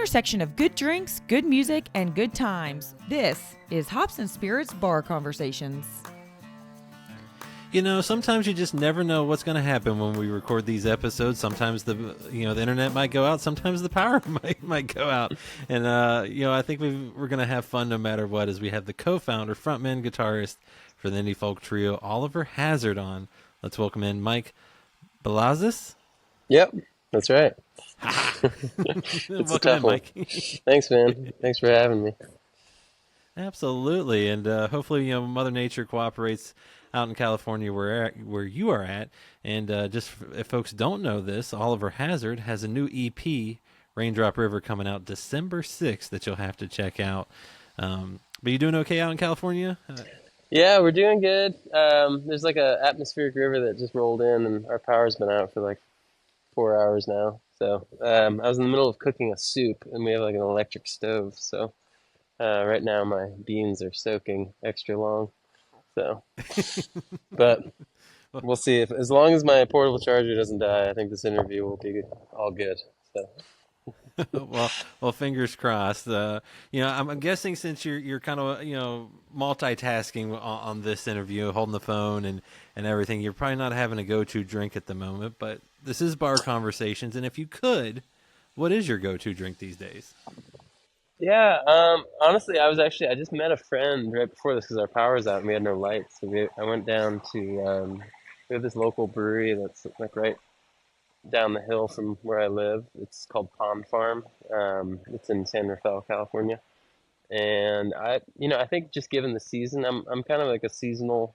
intersection of good drinks, good music, and good times. This is Hops and Spirits Bar Conversations. You know, sometimes you just never know what's going to happen when we record these episodes. Sometimes the internet might go out. Sometimes the power might go out. And, I think we're going to have fun no matter what, as we have the co-founder, frontman, guitarist for the indie folk trio, Oliver Hazard, on. Let's welcome in Mike Balazs. Yep, that's right. It's a welcome tough in, one. Mike. Thanks, man. Thanks for having me. Absolutely. And hopefully, Mother Nature cooperates out in California where you are at. And just if folks don't know this, Oliver Hazard has a new EP, Raindrop River, coming out December 6th that you'll have to check out. But you doing okay out in California? Yeah, we're doing good. There's like a atmospheric river that just rolled in, and our power's been out for like 4 hours now. So I was in the middle of cooking a soup, and we have like an electric stove. So right now my beans are soaking extra long. So, but we'll see. As long as my portable charger doesn't die, I think this interview will be all good. So. well, fingers crossed. I'm guessing since you're kind of multitasking on this interview, holding the phone and everything, you're probably not having a go-to drink at the moment. But this is Bar Conversations, and if you could, what is your go-to drink these days? Yeah, honestly, I just met a friend right before this because our power's out and we had no lights. So I went down to we have this local brewery that's like right down the hill from where I live. It's called Pond Farm. It's in San Rafael, California. And I think just given the season, I'm kind of like a seasonal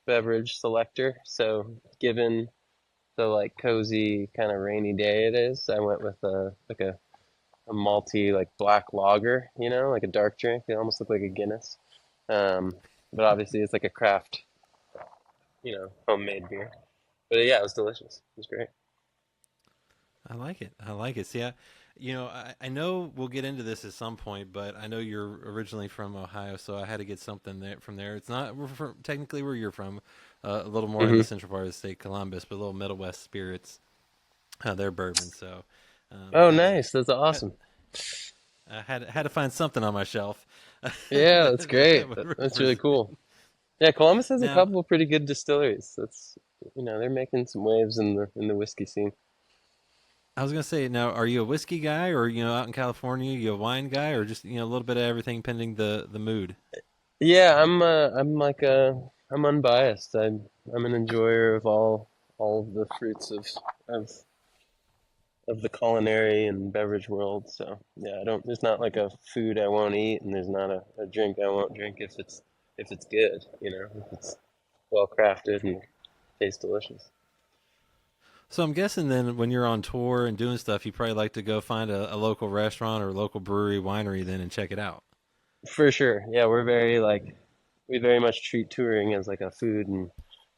beverage selector. So given the like cozy kind of rainy day it is, I went with a malty like black lager, like a dark drink. It almost looked like a Guinness. But obviously it's like a craft, homemade beer. But yeah, it was delicious. It was great. I like it. See, I know we'll get into this at some point, but I know you're originally from Ohio, so I had to get something from there. It's not technically where you're from, a little more in the central part of the state, Columbus, but a little Middle West spirits. They're bourbon, so. Oh, nice! That's awesome. I had to find something on my shelf. Yeah, that's great. That's really cool. Yeah, Columbus has a couple of pretty good distilleries. That's they're making some waves in the whiskey scene. I was gonna say, now, are you a whiskey guy, or out in California, you a wine guy, or just a little bit of everything pending the mood? Yeah, I'm unbiased. I'm an enjoyer of all of the fruits of the culinary and beverage world. So yeah, there's not like a food I won't eat, and there's not a drink I won't drink if it's good, if it's well crafted and tastes delicious. So I'm guessing then when you're on tour and doing stuff, you probably like to go find a local restaurant or local brewery, winery then and check it out. For sure. Yeah, we very much treat touring as like a food and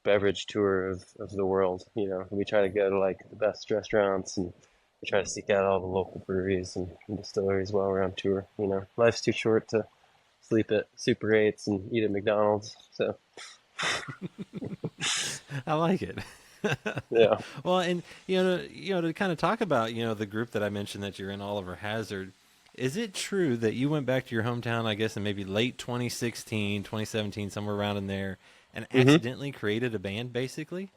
beverage tour of the world. We try to go to like the best restaurants, and we try to seek out all the local breweries and distilleries while we're on tour. Life's too short to sleep at Super 8s and eat at McDonald's. So I like it. Yeah. Well, and to kind of talk about the group that I mentioned that you're in, Oliver Hazard. Is it true that you went back to your hometown, I guess, in maybe late 2016, 2017, somewhere around in there, and accidentally created a band, basically?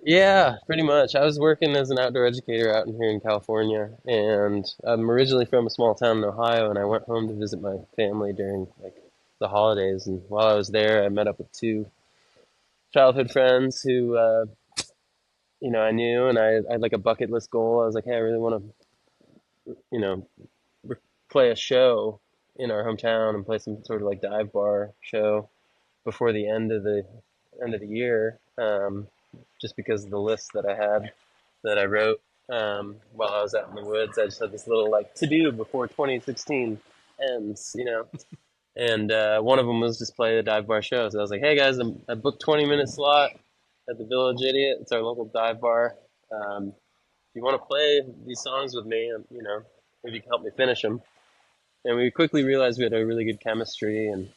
Yeah, pretty much. I was working as an outdoor educator out here in California, and I'm originally from a small town in Ohio, and I went home to visit my family during like the holidays. And while I was there, I met up with two childhood friends who, I knew, and I had like a bucket list goal. I was like, hey, I really want to, play a show in our hometown and play some sort of like dive bar show before the end of the year. Just because of the list that I had that I wrote while I was out in the woods. I just had this little like to do before 2016 ends, and one of them was just play the dive bar show. So I was like, hey guys, I booked 20-minute slot at the Village Idiot. It's our local dive bar. If you want to play these songs with me, maybe you can help me finish them. And we quickly realized we had a really good chemistry, and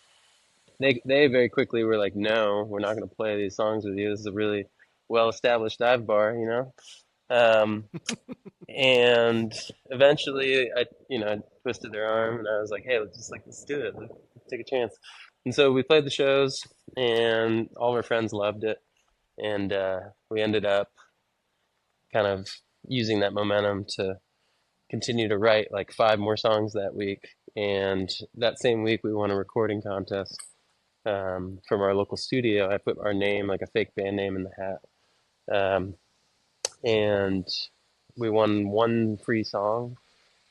they very quickly were like, no, we're not going to play these songs with you. This is a really well-established dive bar, Um, and eventually, I twisted their arm, and I was like, "Hey, let's do it. Let's take a chance." And so we played the shows, and all of our friends loved it, and we ended up kind of using that momentum to continue to write like 5 more songs that week. And that same week, we won a recording contest from our local studio. I put our name, like a fake band name, in the hat, and we won one free song.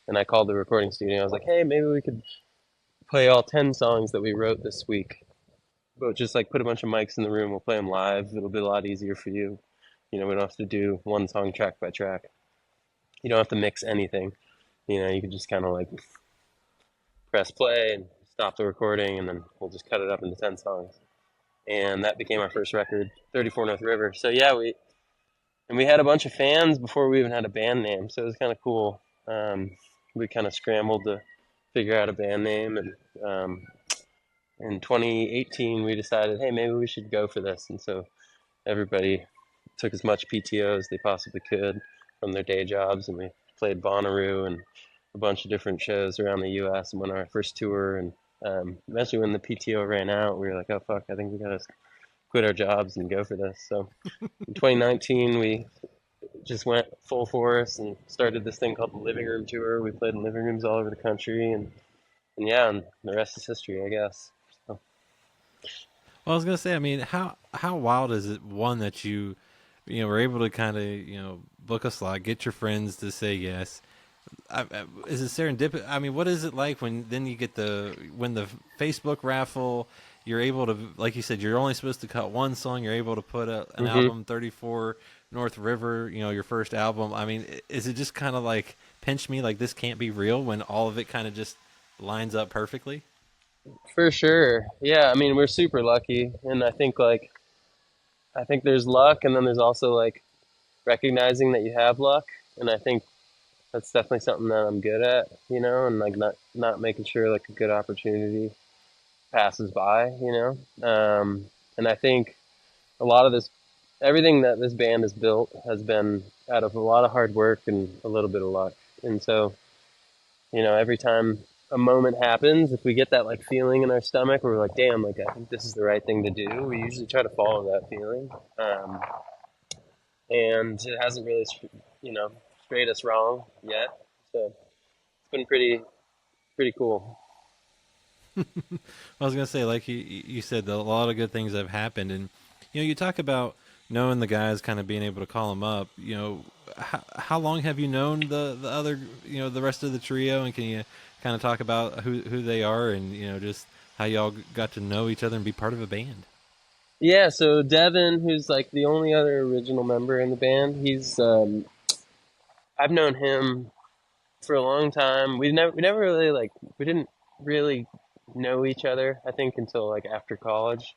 And I called the recording studio. I was like, "Hey, maybe we could play all 10 songs that we wrote this week, but just like put a bunch of mics in the room. We'll play them live. It'll be a lot easier for you. We don't have to do one song track by track. You don't have to mix anything. You can just kind of like press play and stop the recording, and then we'll just cut it up into 10 songs." And that became our first record, 34 North River. So yeah, we had a bunch of fans before we even had a band name, so it was kind of cool. We kind of scrambled to figure out a band name, and in 2018 we decided, hey, maybe we should go for this. And so everybody took as much PTO as they possibly could from their day jobs, and we played Bonnaroo and a bunch of different shows around the U.S. and went on our first tour. And eventually, when the PTO ran out, we were like, "Oh fuck, I think we gotta quit our jobs and go for this." So in 2019, we just went full force and started this thing called the Living Room Tour. We played in living rooms all over the country, and yeah, and the rest is history, I guess. So. Well, I was gonna say, I mean, how wild is it? One that were able to kind of book a slot, get your friends to say yes. Is it serendipity? I mean, what is it like when then you get when the Facebook raffle? You're able to, like you said, you're only supposed to cut one song. You're able to put an album, 34 North River, your first album. I mean, is it just kind of like pinch me, like this can't be real when all of it kind of just lines up perfectly? For sure. Yeah, I mean, we're super lucky, and I think there's luck, and then there's also like recognizing that you have luck, and I think that's definitely something that I'm good at, and like not making sure like a good opportunity passes by. And I think a lot of this, everything that this band has built has been out of a lot of hard work and a little bit of luck. And so, every time a moment happens, if we get that like feeling in our stomach, where we're like, damn, like I think this is the right thing to do, we usually try to follow that feeling. And it hasn't really, strayed us wrong yet. So it's been pretty cool. I was gonna say, like you said, a lot of good things have happened, and you talk about knowing the guys, kind of being able to call them up. How long have you known the other, the rest of the trio, and can you kind of talk about who they are, and just how y'all got to know each other and be part of a band? Yeah, so Devin, who's like the only other original member in the band, I've known him for a long time. We never really like we didn't really know each other, I think, until like after college,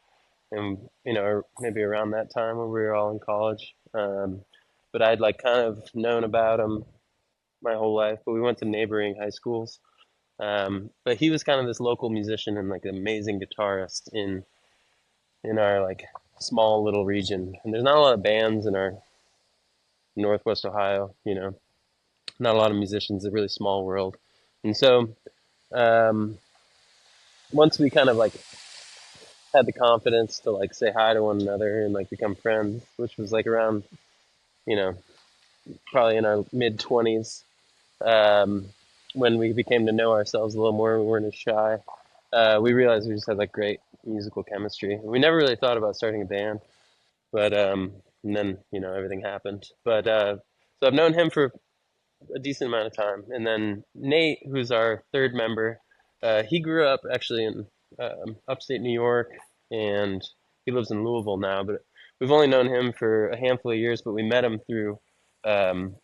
and or maybe around that time when we were all in college. But I'd like kind of known about him my whole life, but we went to neighboring high schools. But he was kind of this local musician and like an amazing guitarist in our like small little region. And there's not a lot of bands in our Northwest Ohio, not a lot of musicians, a really small world. And so um, once we kind of like had the confidence to like say hi to one another and like become friends, which was like around, you know, probably in our mid 20s, um, when we became to know ourselves a little more, we weren't as shy. We realized we just had like great musical chemistry. We never really thought about starting a band, but and then everything happened. But so I've known him for a decent amount of time, and then Nate, who's our third member, he grew up actually in upstate New York, and he lives in Louisville now. But we've only known him for a handful of years, but we met him through um,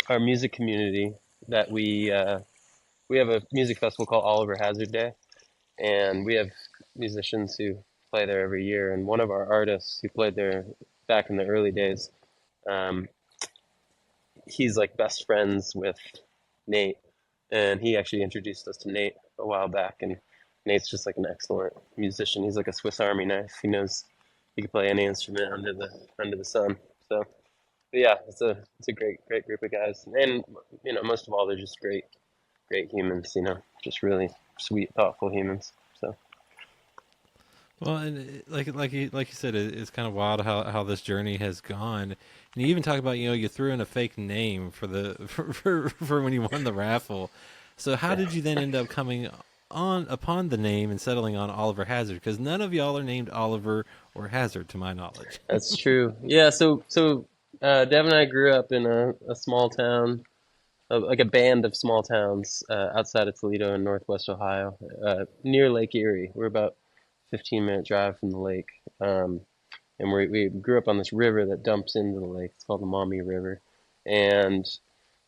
our music community that we have a music festival called Oliver Hazard Day, and we have musicians who play there every year. And one of our artists who played there back in the early days, um, he's like best friends with Nate, and he actually introduced us to Nate a while back. And Nate's just like an excellent musician. He's like a Swiss Army knife. He knows he can play any instrument under the sun. So yeah, it's a great group of guys, and most of all, they're just great humans. Just really sweet, thoughtful humans. So Well, and like you said, it's kind of wild how this journey has gone. And you even talk about you threw in a fake name for the for when you won the raffle. So how did you then end up coming on upon the name and settling on Oliver Hazard? Because none of y'all are named Oliver or Hazard, to my knowledge. that's true. Yeah. So Dev and I grew up in a small town, like a band of small towns outside of Toledo in Northwest Ohio, near Lake Erie. We're about 15-minute drive from the lake. And we grew up on this river that dumps into the lake. It's called the Maumee River. And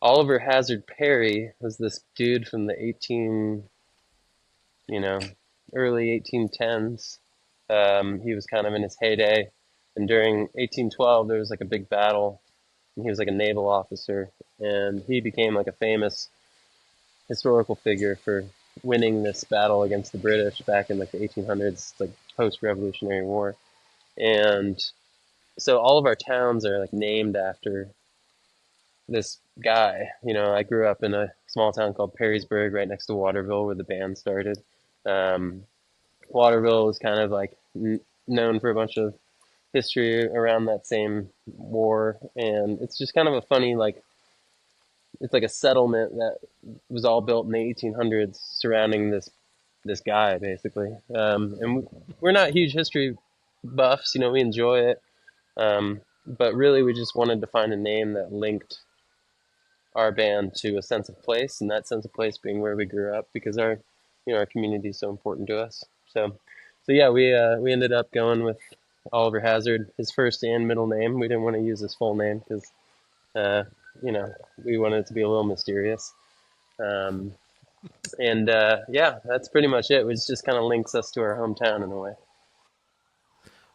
Oliver Hazard Perry was this dude from the you know, early 1810s. He was kind of in his heyday. And during 1812, there was like a big battle. And he was like a naval officer. And he became like a famous historical figure for winning this battle against the British back in like the 1800s, like post-Revolutionary War. And so all of our towns are like named after this guy. I grew up in a small town called Perrysburg, right next to Waterville, where the band started. Um, Waterville was kind of like known for a bunch of history around that same war, and it's just kind of a funny like it's like a settlement that was all built in the 1800s surrounding this guy basically. And we're not huge history buffs, we enjoy it. But really, we just wanted to find a name that linked our band to a sense of place, and that sense of place being where we grew up, because our community is so important to us. So yeah, we ended up going with Oliver Hazard, his first and middle name. We didn't want to use his full name because uh, you know we wanted it to be a little mysterious. Um, and yeah, that's pretty much it. It just kind of links us to our hometown in a way.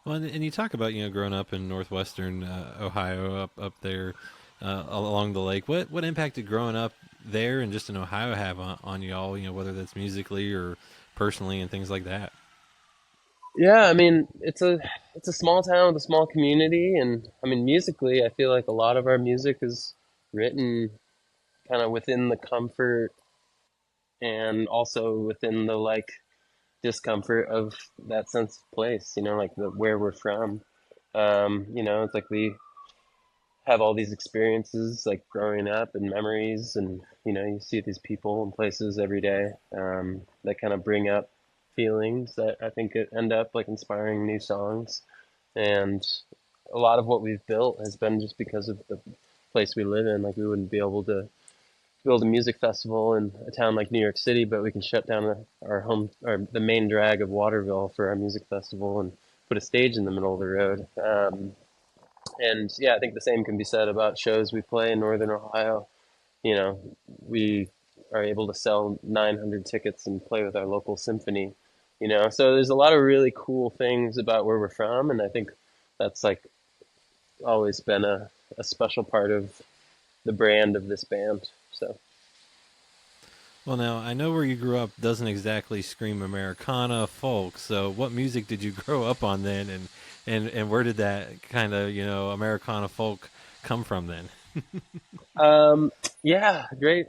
Well, and you talk about growing up in northwestern Ohio, up there along the lake. What impact did growing up there and just in Ohio have on y'all? Whether that's musically or personally and things like that. Yeah, I mean, it's a small town with a small community, and I mean, musically, I feel like a lot of our music is written kind of within the comfort and also within the like discomfort of that sense of place, like where we're from. It's like we have all these experiences like growing up and memories, and you see these people and places every day, that kind of bring up feelings that I think end up like inspiring new songs. And a lot of what we've built has been just because of the place we live in. Like we wouldn't be able to build a music festival in a town like New York City, but we can shut down the main drag of Waterville for our music festival and put a stage in the middle of the road. And yeah, I think the same can be said about shows we play in Northern Ohio. You know, we are able to sell 900 tickets and play with our local symphony. So there's a lot of really cool things about where we're from, and I think that's like always been a special part of the brand of this band. So Well, now I know where you grew up doesn't exactly scream Americana folk. So, what music did you grow up on then, and where did that kind of Americana folk come from then? um, yeah, great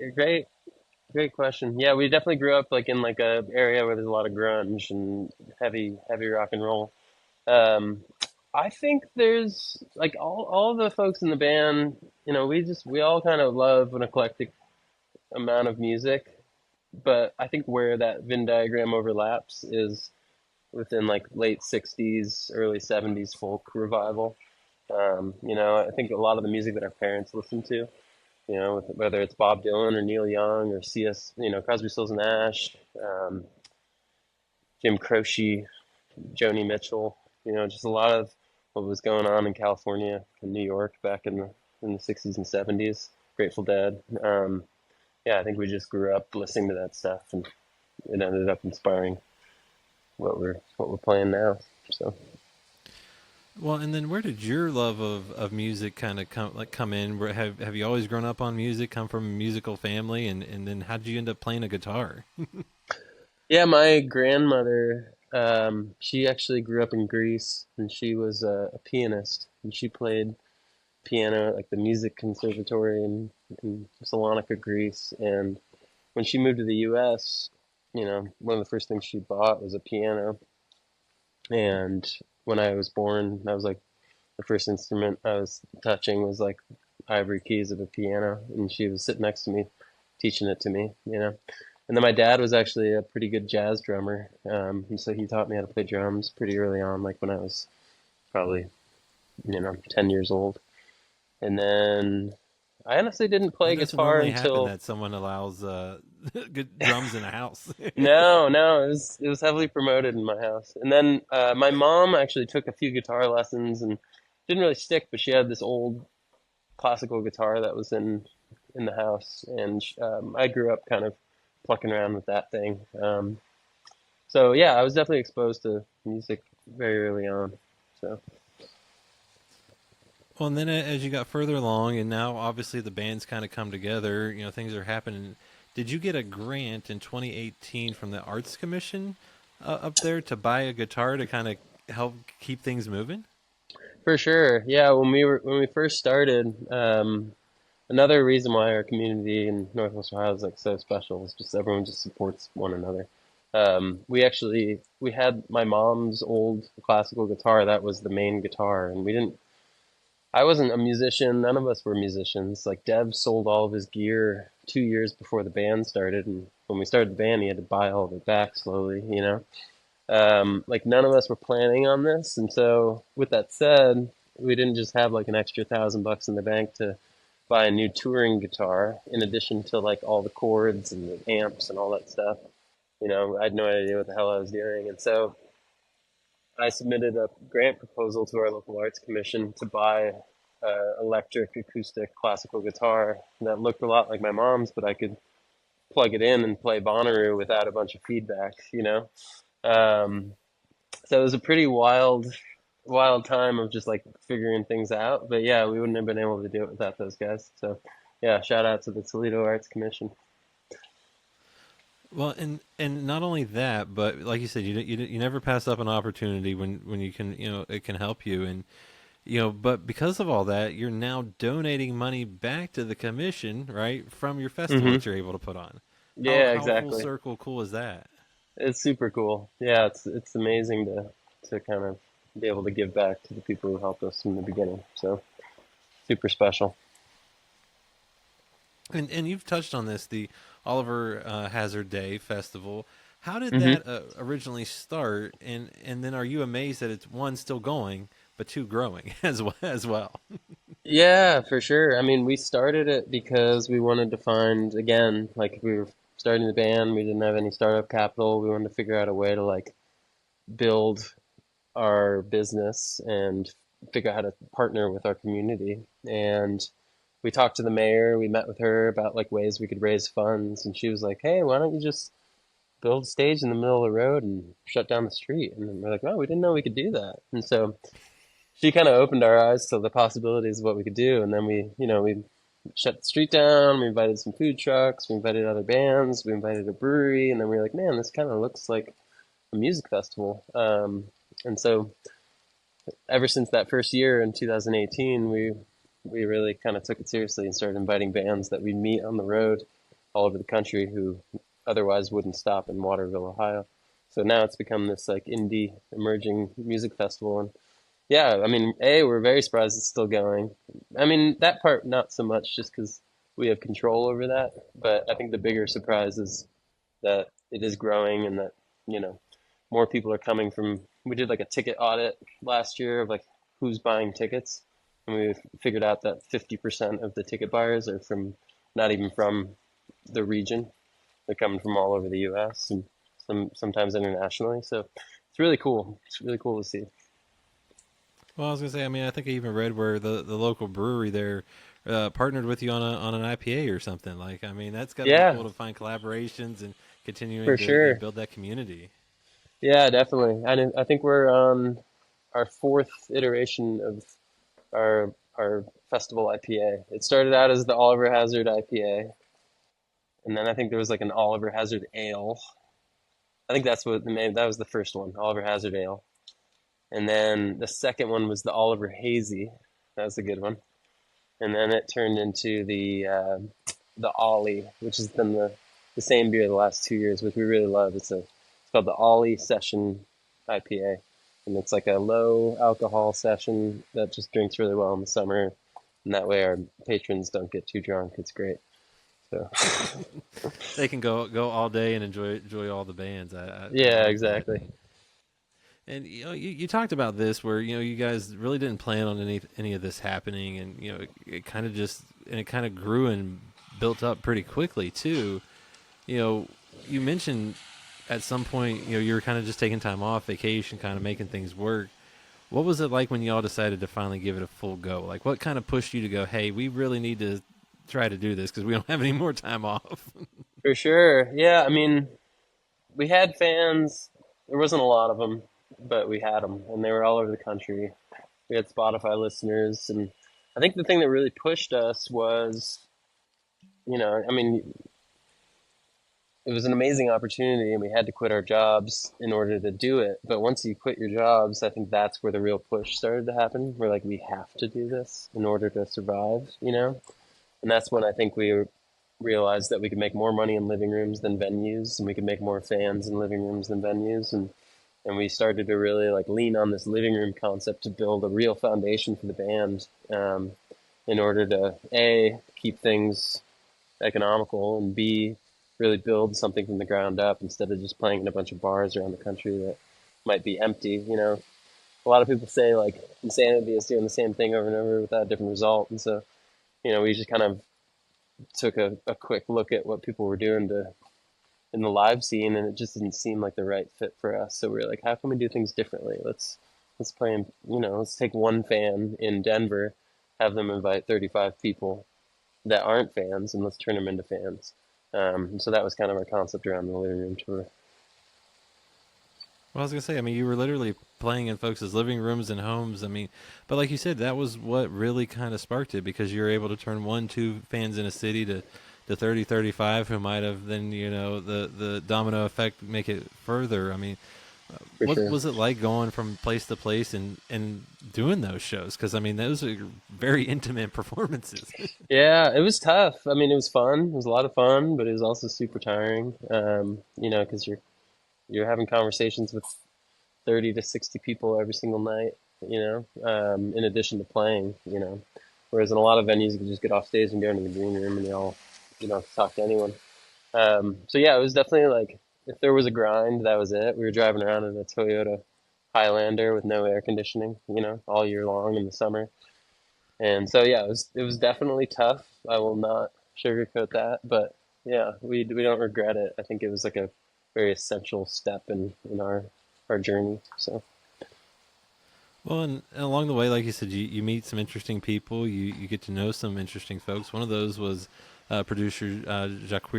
question. Yeah, we definitely grew up like in like a area where there's a lot of grunge and heavy rock and roll. Um, I think there's like all the folks in the band, we all kind of love an eclectic amount of music, but I think where that Venn diagram overlaps is within like late 60s, early 70s folk revival. I think a lot of the music that our parents listened to, whether it's Bob Dylan or Neil Young or C.S., Crosby, Stills and Nash, Jim Croce, Joni Mitchell, just a lot of what was going on in California and New York back in the 60s and 70s. Grateful Dead. Yeah, I think we just grew up listening to that stuff, and it ended up inspiring what we're playing now. So Well, and then where did your love of music kind of come in? Have you always grown up on music? Come from a musical family, and then how did you end up playing a guitar? yeah, my grandmother, she actually grew up in Greece, and she was a pianist, and she played piano at like the music conservatory in Salonika, Greece. And when she moved to the U.S., one of the first things she bought was a piano. And when I was born, that was like the first instrument I was touching was like ivory keys of a piano, and she was sitting next to me, teaching it to me. And then my dad was actually a pretty good jazz drummer, and so he taught me how to play drums pretty early on, like when I was probably 10 years old. And then I honestly didn't play That doesn't guitar normally happen until that someone allows good drums in a house. no, it was heavily promoted in my house. And then my mom actually took a few guitar lessons and didn't really stick, but she had this old classical guitar that was in the house, and I grew up kind of plucking around with that thing. So yeah, I was definitely exposed to music very early on. So Well, and then as you got further along, and now obviously the band's kind of come together, things are happening. Did you get a grant in 2018 from the Arts Commission up there to buy a guitar to kind of help keep things moving? for sure, yeah. When we first started, another reason why our community in Northwest Ohio is like so special is just everyone just supports one another. We had my mom's old classical guitar that was the main guitar, and we didn't. I wasn't a musician. None of us were musicians. Like Dev sold all of his gear 2 years before the band started, and when we started the band, he had to buy all of it back slowly. Like none of us were planning on this, and so with that said, we didn't just have like an extra $1,000 in the bank to buy a new touring guitar in addition to like all the chords and the amps and all that stuff. I had no idea what the hell I was doing, and so I submitted a grant proposal to our local arts commission to buy electric acoustic classical guitar that looked a lot like my mom's, but I could plug it in and play Bonnaroo without a bunch of feedback. Um, so it was a pretty wild time of just like figuring things out. But yeah, we wouldn't have been able to do it without those guys. So yeah, shout out to the Toledo Arts Commission. Well, and not only that, but like you said, you never pass up an opportunity when you can, it can help you. And but because of all that, you're now donating money back to the commission, right, from your festival Hmm. that you're able to put on. Yeah, How full exactly. circle cool is that? It's super cool. Yeah, it's amazing to kind of be able to give back to the people who helped us from the beginning. So super special. And you've touched on this, the Oliver Hazard Day Festival. How did Hmm. that originally start? And then are you amazed that it's one still going, but two growing as well? Yeah, for sure. I mean, we started it because we wanted to find, again, like we were starting the band, we didn't have any startup capital. We wanted to figure out a way to like build our business and figure out how to partner with our community. And we talked to the mayor, we met with her about like ways we could raise funds, and she was like, "Hey, why don't you just build a stage in the middle of the road and shut down the street?" And we're like, "Oh, we didn't know we could do that." And so she kind of opened our eyes to the possibilities of what we could do. And then we shut the street down. We invited some food trucks. We invited other bands. We invited a brewery. And then we were like, man, this kind of looks like a music festival. And so ever since that first year in 2018, we really kind of took it seriously and started inviting bands that we meet on the road all over the country who otherwise wouldn't stop in Waterville, Ohio. So now it's become this like indie emerging music festival, and yeah, I mean, we're very surprised it's still going. I mean, that part not so much just because we have control over that, but I think the bigger surprise is that it is growing and that, you know, more people are coming from. We did like a ticket audit last year of like who's buying tickets, and we figured out that 50% of the ticket buyers are from not even from the region. They're coming from all over the U.S. and sometimes internationally. So it's really cool. It's really cool to see. Well, I was gonna say, I mean, I think I even read where the local brewery there partnered with you on an IPA or something. Like, I mean, that's got to be Yeah, cool to find collaborations and for continuing to sure. build that community. Yeah, definitely. And I think we're on our fourth iteration of our festival IPA. It started out as the Oliver Hazard IPA, and then I think there was like an Oliver Hazard Ale. I think that's what the name. That was the first one, Oliver Hazard Ale. And then the second one was the Oliver Hazy. That was a good one. and then it turned into the Ollie, which has been the same beer the last 2 years, which we really love. It's called the Ollie Session IPA, and it's like a low alcohol session that just drinks really well in the summer, and that way our patrons don't get too drunk. It's great. So They can go all day and enjoy all the bands. I yeah, like that. exactly. And you talked about this where you guys really didn't plan on any of this happening, and it kind of just and it kind of grew and built up pretty quickly too. You mentioned at some point you were kind of just taking time off, vacation, kind of making things work. What was it like when y'all decided to finally give it a full go? Like, what kind of pushed you to go, hey, we really need to try to do this because we don't have any more time off? For sure. Yeah, I mean, we had fans. There wasn't a lot of them, but we had them, and they were all over the country. We had Spotify listeners, and I think the thing that really pushed us was, I mean, it was an amazing opportunity, and we had to quit our jobs in order to do it. But once you quit your jobs, I think that's where the real push started to happen. We're like, we have to do this in order to survive. And that's when I think we realized that we could make more money in living rooms than venues, and we could make more fans in living rooms than venues, and we started to really like lean on this living room concept to build a real foundation for the band, in order to A, keep things economical, and B, really build something from the ground up instead of just playing in a bunch of bars around the country that might be empty. A lot of people say like insanity is doing the same thing over and over without a different result, and so we just kind of took a quick look at what people were doing in the live scene, and it just didn't seem like the right fit for us. So we were like, how can we do things differently? Let's play in, let's take one fan in Denver, have them invite 35 people that aren't fans, and let's turn them into fans. So that was kind of our concept around the living room tour. Well, I was gonna say, I mean, you were literally playing in folks' living rooms and homes. I mean, but like you said, that was what really kind of sparked it because you were able to turn 1, 2 fans in a city to 30, 35 who might have then the domino effect make it further. I mean, For what sure. was it like going from place to place and doing those shows? Because I mean, those are very intimate performances. Yeah, it was tough. I mean, it was fun. It was a lot of fun, but it was also super tiring. Because you're having conversations with 30 to 60 people every single night, in addition to playing. Whereas in a lot of venues, you can just get off stage and go into the green room and you all talk to anyone. So yeah, it was definitely like, if there was a grind, that was it. We were driving around in a Toyota Highlander with no air conditioning, all year long in the summer. And so yeah, it was definitely tough. I will not sugarcoat that, but yeah, we don't regret it. I think it was like a very essential step in our journey. So Well, and along the way, like you said, you meet some interesting people. You get to know some interesting folks. One of those was producer Jacques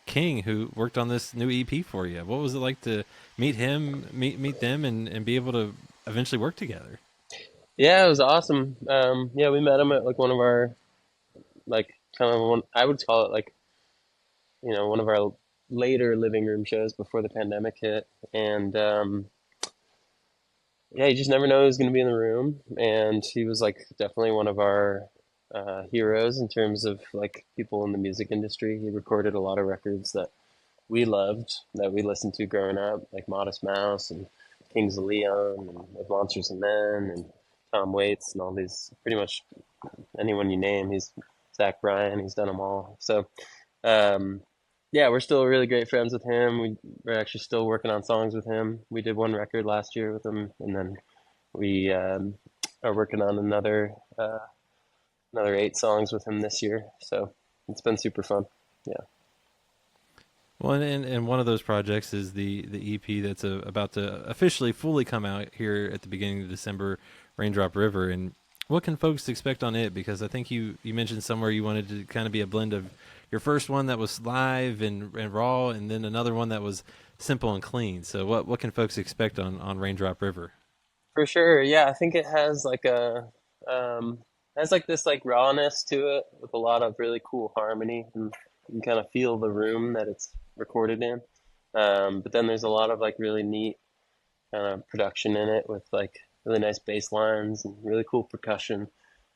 King, who worked on this new EP for you. What was it like to meet him, meet them, and be able to eventually work together? yeah, it was awesome. Yeah, we met him at like one of our like kind of one, I would call it like one of our later living room shows before the pandemic hit, and yeah, you just never know who's going to be in the room. And he was like definitely one of our heroes in terms of like people in the music industry. He recorded a lot of records that we loved, that we listened to growing up, like Modest Mouse and Kings of Leon and Of Monsters and Men and Tom Waits and all these, pretty much anyone you name. He's Zach Bryan, he's done them all. So um, yeah, we're still really great friends with him. We're actually still working on songs with him. We did one record last year with him, and then we are working on another 8 songs with him this year. So it's been super fun. Yeah. Well, and one of those projects is the EP that's about to officially fully come out here at the beginning of December, Raindrop River. And what can folks expect on it? Because I think you mentioned somewhere you wanted to kind of be a blend of your first one that was live and raw, and then another one that was simple and clean. So what can folks expect on Raindrop River? For sure. Yeah, I think it has like has like this like rawness to it with a lot of really cool harmony, and you can kind of feel the room that it's recorded in. But then there's a lot of like really neat kind of production in it with like really nice bass lines and really cool percussion.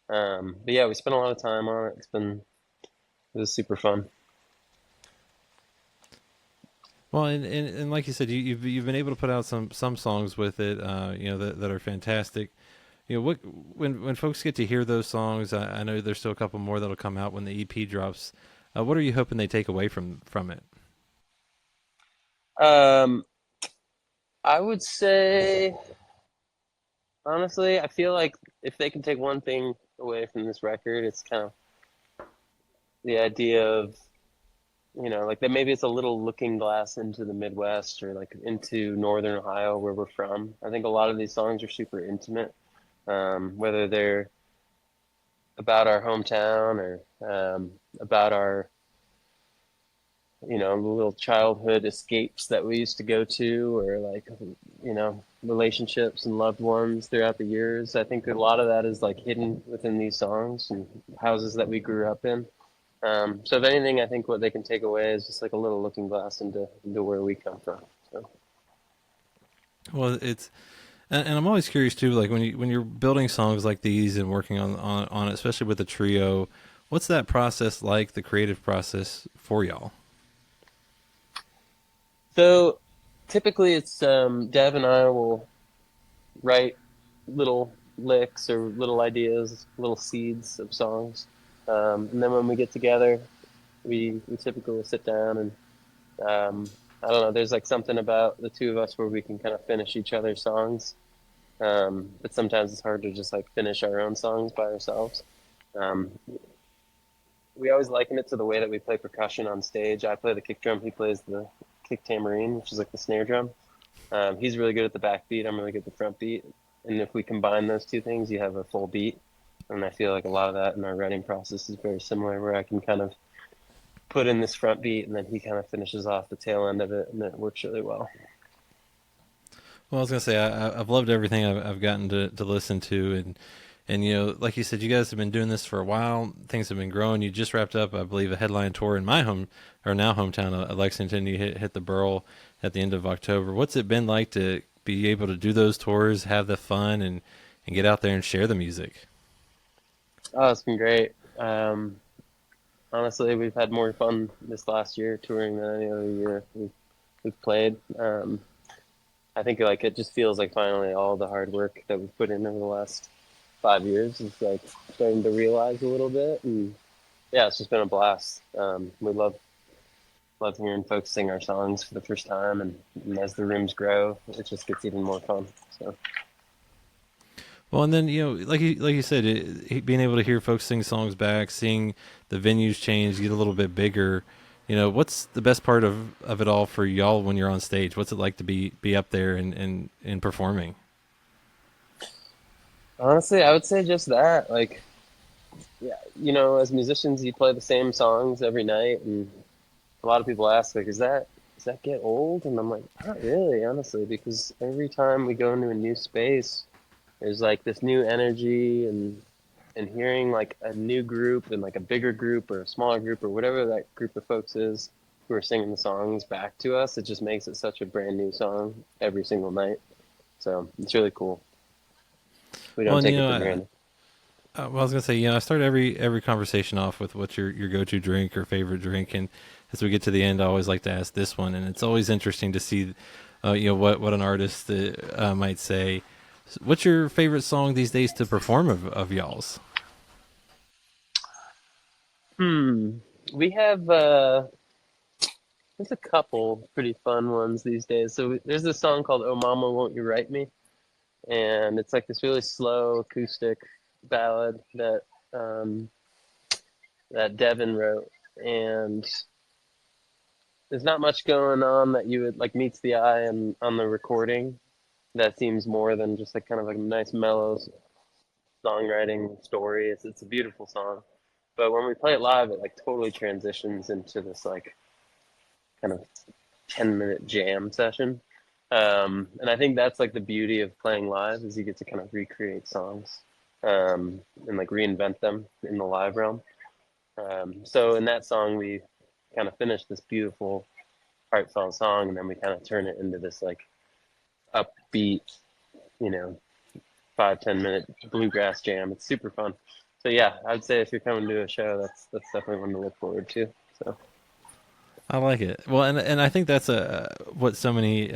But yeah, we spent a lot of time on it. It was super fun. Well, and like you said, you've been able to put out some songs with it, that are fantastic. What when folks get to hear those songs, I know there's still a couple more that'll come out when the EP drops. What are you hoping they take away from it? Um, I would say, honestly, I feel like if they can take one thing away from this record, it's kind of the idea of, like that maybe it's a little looking glass into the Midwest or like into Northern Ohio where we're from. I think a lot of these songs are super intimate, whether they're about our hometown or about our, little childhood escapes that we used to go to, or like, relationships and loved ones throughout the years. I think a lot of that is like hidden within these songs and houses that we grew up in. So if anything, I think what they can take away is just like a little looking glass into where we come from. So. Well, it's and I'm always curious too, like when you're building songs like these and working on it, especially with a trio, what's that process like? The creative process for y'all? So typically it's Dev and I will write little licks or little ideas, little seeds of songs. And then when we get together, we typically will sit down and I don't know, there's like something about the two of us where we can kind of finish each other's songs. But sometimes it's hard to just like finish our own songs by ourselves. Um, we always liken it to the way that we play percussion on stage. I play the kick drum, he plays the kick tambourine, which is like the snare drum. He's really good at the back beat. I'm really good at the front beat. And if we combine those two things, you have a full beat. And I feel like a lot of that in our writing process is very similar, where I can kind of put in this front beat and then he kind of finishes off the tail end of it, and it works really well. Well, I was gonna say I've loved everything I've gotten to listen to, and like you said, you guys have been doing this for a while. Things have been growing. You just wrapped up, I believe, a headline tour in my hometown of Lexington. You hit the Burl at the end of October. What's it been like to be able to do those tours, have the fun, and get out there and share the music? Oh, it's been great. Honestly, we've had more fun this last year touring than any other year we've played. I think like it just feels like finally all the hard work that we've put in over the last 5 years is like starting to realize a little bit, and yeah, it's just been a blast. We love hearing folks sing our songs for the first time, and as the rooms grow, it just gets even more fun. So. Well, and then like you said, being able to hear folks sing songs back, seeing the venues change, get a little bit bigger. What's the best part of it all for y'all when you're on stage? What's it like to be up there and performing? Honestly, I would say just that. Like, yeah, as musicians, you play the same songs every night, and a lot of people ask, like, does that get old? And I'm like, not really, honestly, because every time we go into a new space, there's like this new energy, and hearing like a new group and like a bigger group or a smaller group or whatever that group of folks is who are singing the songs back to us, it just makes it such a brand new song every single night. So it's really cool. We Well, don't and take it for granted. well, I was gonna say, I start every conversation off with what's your go-to drink or favorite drink, and as we get to the end, I always like to ask this one, and it's always interesting to see, what an artist might say. What's your favorite song these days to perform of y'all's? Hmm. We have there's a couple pretty fun ones these days. So there's this song called "Oh Mama, Won't You Write Me," and it's like this really slow acoustic ballad um, that Devin wrote, and there's not much going on that you would like meets the eye and on the recording that seems more than just like kind of like a nice mellow songwriting story. It's a beautiful song, but when we play it live, it like totally transitions into this like kind of 10-minute jam session. And I think that's like the beauty of playing live is you get to kind of recreate songs and like reinvent them in the live realm. So in that song, we kind of finish this beautiful, heartfelt song, and then we kind of turn it into this like upbeat, you know, 5-10 minute bluegrass jam. It's super fun. So yeah, I'd say if you're coming to a show, that's definitely one to look forward to. So I like it. Well, and I think that's what so many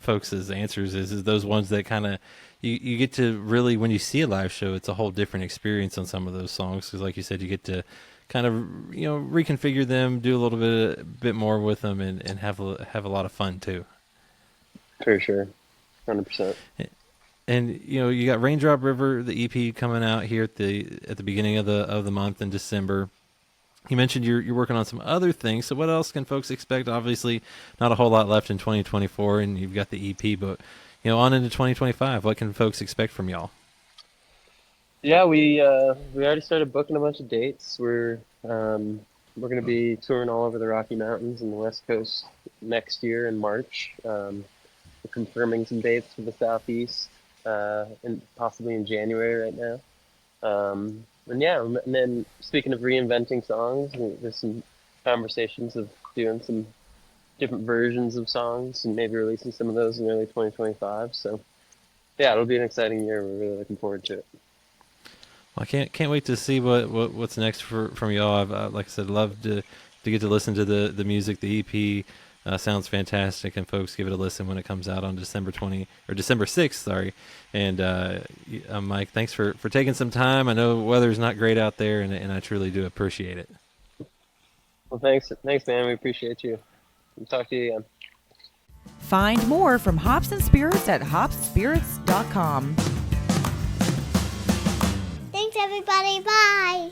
folks' answers is those ones that kind of you get to really, when you see a live show, it's a whole different experience on some of those songs, because like you said, you get to kind of reconfigure them, do a little bit more with them, and have a lot of fun too. for sure, 100%. And you got Raindrop River, the EP, coming out here at the beginning of the month in December. You mentioned you're working on some other things. So what else can folks expect? Obviously, not a whole lot left in 2024, and you've got the EP, but on into 2025, what can folks expect from y'all? Yeah, we already started booking a bunch of dates. We're going to be touring all over the Rocky Mountains and the West Coast next year in March. We're confirming some dates for the Southeast, and possibly in January right now. And then speaking of reinventing songs, there's some conversations of doing some different versions of songs and maybe releasing some of those in early 2025. So yeah, it'll be an exciting year. We're really looking forward to it. Well, I can't wait to see what's next from y'all. I've like I said, love to get to listen to the music. The EP sounds fantastic, and folks, give it a listen when it comes out on December 6th. Sorry. And Mike, thanks for taking some time. I know weather's not great out there, and I truly do appreciate it. Well, thanks, man. We appreciate you. We'll talk to you again. Find more from Hops and Spirits at hopspirits.com. Thanks, everybody. Bye.